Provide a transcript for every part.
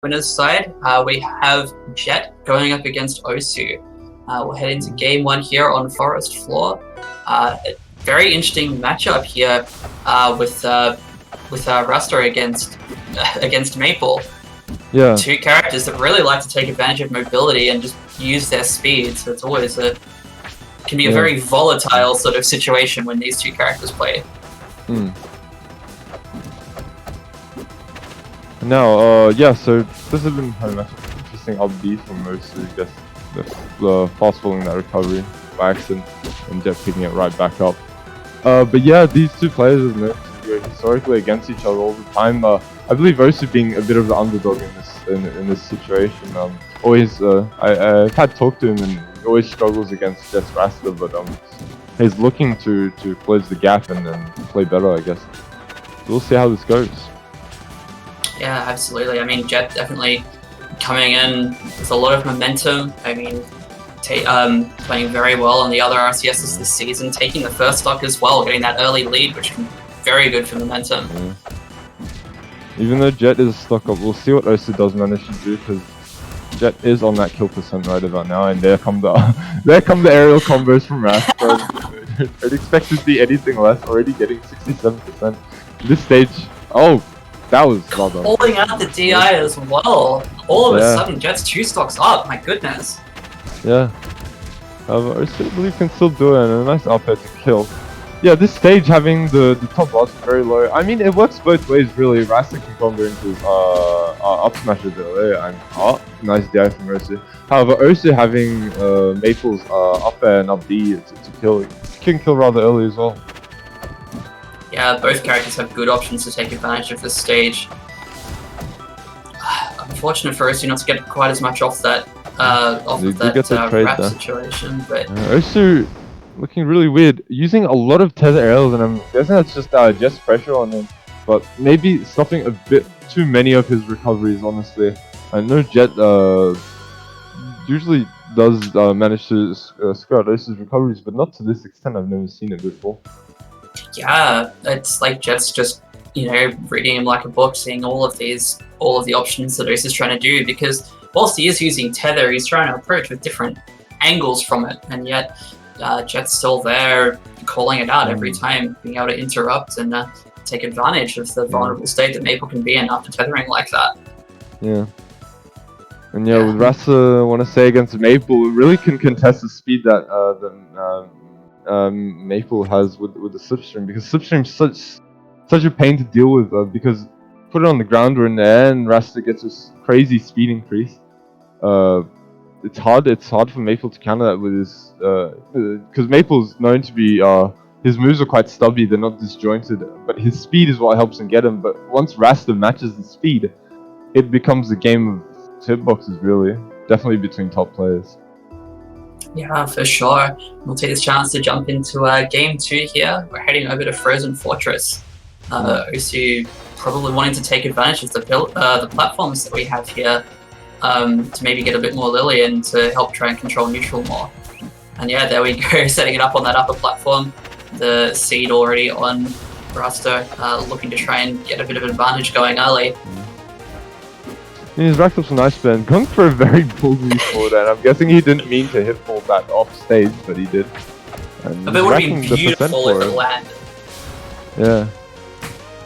winner's side, we have Jet going up against OSU. We'll head into game one here on Forest Floor. Very interesting matchup here with Rasta against Maple. Yeah. Two characters that really like to take advantage of mobility and just use their speed. So it's always can be a very volatile sort of situation when these two characters play. Now, so this has been kind of an interesting upbeat from OSU. I guess fast following that recovery by accident and Jet picking it right back up. But yeah, these two players have known to go historically against each other all the time. I believe OSU being a bit of the underdog in this situation. I've had talked to him and he always struggles against Jet's Rasta, but he's looking to close the gap and play better, I guess. So we'll see how this goes. Yeah, absolutely. I mean, Jet definitely coming in with a lot of momentum. I mean, playing very well on the other RCSs this season, taking the first stock as well, getting that early lead, which can be very good for momentum. Yeah. Even though Jet is stuck up, we'll see what OSU does manage to do, because Jet is on that kill percent right about now, and there come the aerial combos from Rast. I'd expect to see anything less. Already getting 67%. This stage, that was well done. Holding out the DI as well. All of a sudden, Jet's 2 stocks up. My goodness. Yeah. I still believe can still do it, and a nice up air to kill. Yeah, this stage having the top boss very low. I mean, it works both ways really. Rasta can combo into up smash a bit earlier, and nice DI from OSU. However, OSU having Maple's up air and up B to kill, can kill rather early as well. Yeah, both characters have good options to take advantage of this stage. Unfortunate for OSU not to get quite as much off that wrap situation, but OSU looking really weird, using a lot of tether aerials, and I'm guessing that's just Jet's pressure on him, but maybe stopping a bit too many of his recoveries, honestly. I know Jet usually does manage to screw out OSU's recoveries, but not to this extent. I've never seen it before. Yeah, it's like Jet's just, reading him like a book, seeing all of the options that OSU's trying to do, because whilst he is using tether, he's trying to approach with different angles from it, and yet Jet's still there, calling it out every time, being able to interrupt and take advantage of the vulnerable state that Maple can be in after tethering like that. Yeah. And with Rasta, I want to say against Maple, it really can contest the speed that Maple has with the slipstream, because slipstream's such a pain to deal with, because put it on the ground or in the air and Rasta gets this crazy speed increase. It's hard for Maple to counter that with his, because Maple's known to be, his moves are quite stubby, they're not disjointed, but his speed is what helps him get him. But once Rasta matches the speed, it becomes a game of hitboxes, really. Definitely between top players. Yeah, for sure. We'll take this chance to jump into game 2 here. We're heading over to Frozen Fortress. OSU probably wanting to take advantage of the platforms that we have here, to maybe get a bit more Lillian to help try and control neutral more. And yeah, there we go, setting it up on that upper platform. The seed already on Rasta, looking to try and get a bit of advantage going early. He's racked up some nice spin, going for a very ballsy forward, and I'm guessing he didn't mean to hit fall that off stage, but he did. And it would have been beautiful if it landed. Yeah,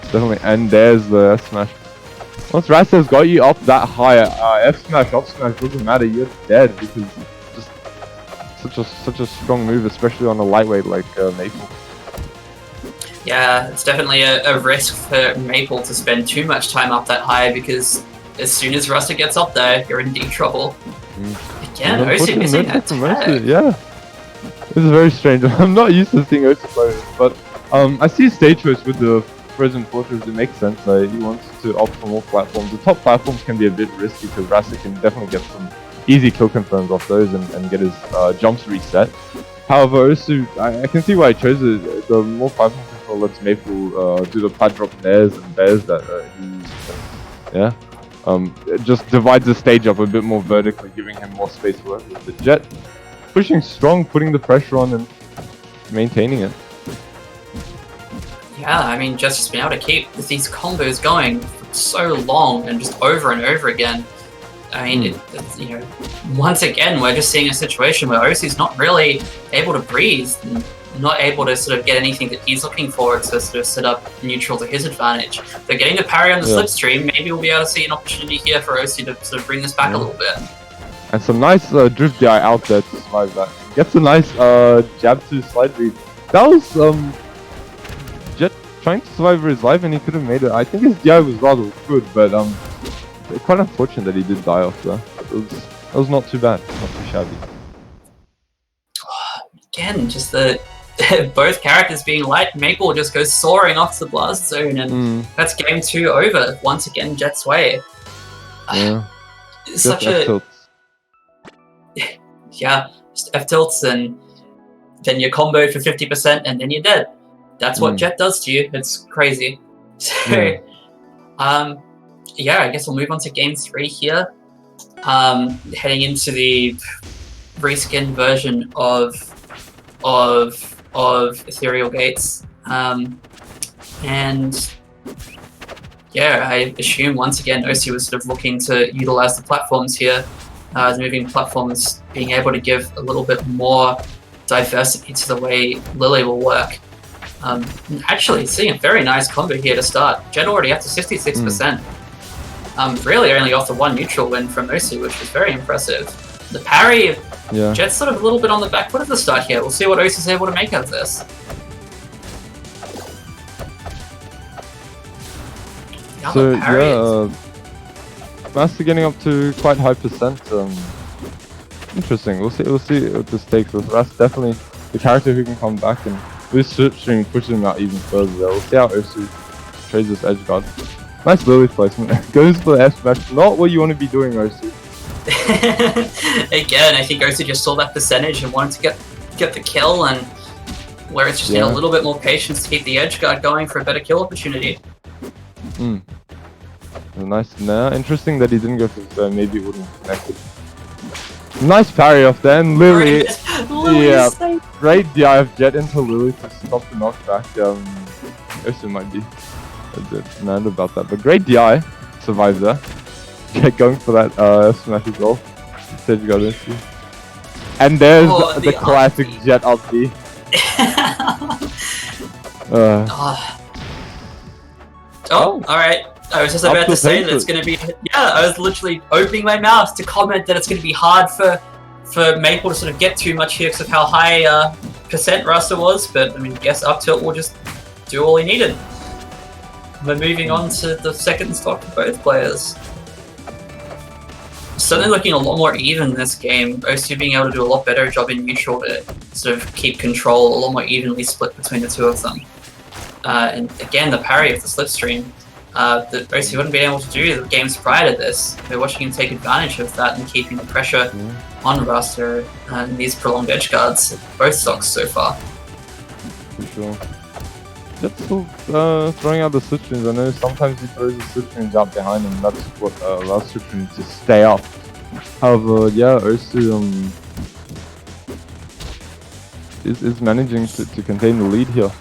definitely. And there's the F smash. Once Rasta's got you up that high, F smash, up smash doesn't matter. You're dead, because just such a strong move, especially on a lightweight like Maple. Yeah, it's definitely a risk for Maple to spend too much time up that high, because as soon as Rasta gets up there, you're in deep trouble. Again, OSU missing that tag. Yeah, this is very strange. I'm not used to seeing OSU players, but I see a stage choice with the Frozen Fortress. It makes sense. He wants to opt for more platforms. The top platforms can be a bit risky, because Rasta can definitely get some easy kill confirms off those and get his jumps reset. However, OSU, I can see why he chose it. The more platform control lets Maple do the plat drop nairs and bears that it just divides the stage up a bit more vertically, giving him more space to work with. The Jet pushing strong, putting the pressure on and maintaining it. Yeah, I mean, just been able to keep these combos going for so long and just over and over again. I mean, you know, once again, we're just seeing a situation where OSU's not really able to breathe, and not able to sort of get anything that he's looking for to sort of set up neutral to his advantage. They're getting the parry on the slipstream. Maybe we'll be able to see an opportunity here for OSU to sort of bring this back a little bit. And some nice drift DI out there to survive that. Gets a nice jab to slide read. That was Jet trying to survive for his life, and he could have made it. I think his DI was rather good, but quite unfortunate that he did die off there. It was not too bad, not too shabby. Again, just the both characters being light. Maple just goes soaring off the blast zone, and that's game 2 over. Once again, Jet's way. Yeah. It's such a just F tilts, and then you're comboed for 50%, and then you're dead. That's what Jet does to you. It's crazy. So, I guess we'll move on to game 3 here. Heading into the reskin version of Ethereal Gates, and I assume once again OSU was sort of looking to utilize the platforms here, moving platforms, being able to give a little bit more diversity to the way Lily will work. Actually, seeing a very nice combo here to start. Jet already up to 66%. Really only off the 1 neutral win from OSU, which was very impressive. The parry, Jet's sort of a little bit on the back foot at the start here. We'll see what OSU's able to make out of this. So Master getting up to quite high percent. Interesting. We'll see what this takes us. That's definitely the character who can come back, and this switching pushes him out even further. We'll see how OSU trades this edge guard. Nice Lily placement. Goes for the F smash. Not what you want to be doing, OSU. Again, I think OSU just saw that percentage and wanted to get the kill, and where it's just need a little bit more patience to keep the edge guard going for a better kill opportunity. Nice nair. Interesting that he didn't go for the maybe it wouldn't have connected. Nice parry off there, and Lily. Great DI of Jet into Lily to stop the knockback. OSU might be a bit mad about that, but great DI. Survives there. Jet going for that smash as well. Edge guard into. And there's the classic Jet up B. Alright. I was just about to say that it's going to be... I was literally opening my mouth to comment that it's going to be hard for Maple to sort of get too much here because of how high percent Rasta was, but I mean, I guess up tilt will just do all he needed. We're moving on to the second stock for both players. Certainly looking a lot more even this game. OSU being able to do a lot better job in neutral to sort of keep control, a lot more evenly split between the two of them. And again, the parry of the slipstream. That OSU wouldn't be able to do the games prior to this. We're watching him take advantage of that and keeping the pressure on Rasta and these prolonged edge guards, both stocks so far. For sure. Just still throwing out the switch-ins. I know sometimes he throws the switch-ins out behind him, that's what allows switch-ins to stay up. However, OSU is managing to contain the lead here.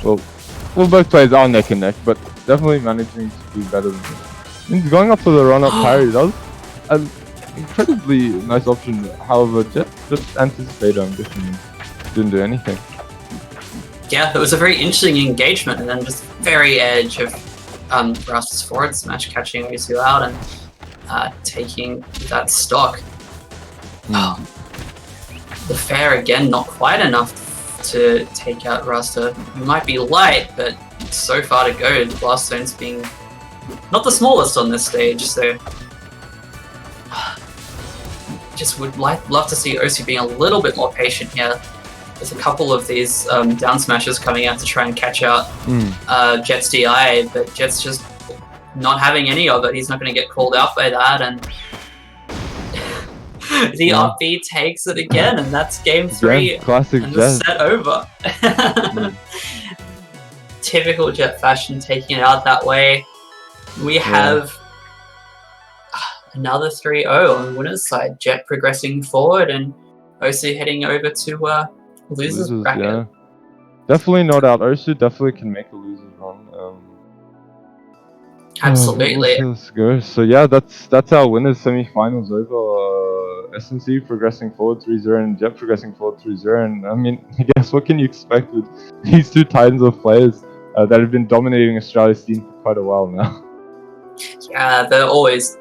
Well, both players are neck and neck, but definitely managing to do better than him. He's going up for the run-up parry. That was an incredibly nice option. However, just anticipated, I'm guessing, didn't do anything. Yeah, it was a very interesting engagement, and then just very edge of Rasta's forward smash catching OSU out and taking that stock. The fair again, not quite enough to take out Rasta. He might be light, but so far to go. The blast zone's being not the smallest on this stage, so just would love to see OSU being a little bit more patient here. There's a couple of these down smashes coming out to try and catch out Jet's DI, but Jet's just not having any of it. He's not going to get called out by that, and the up B takes it again, and that's game 3. Classic and Jet. the set over. Typical Jet fashion, taking it out that way. We have another 3-0 on the winner's side. Jet progressing forward, and OSU heading over to losers bracket. Yeah. Definitely no doubt. OSU definitely can make a losers run. Absolutely. Let's go. So yeah, that's our winners semi-finals over. SNC progressing forward 3-0 and Jet progressing forward 3-0. And I mean, I guess what can you expect with these two titans of players that have been dominating Australia's scene for quite a while now? Yeah, they're always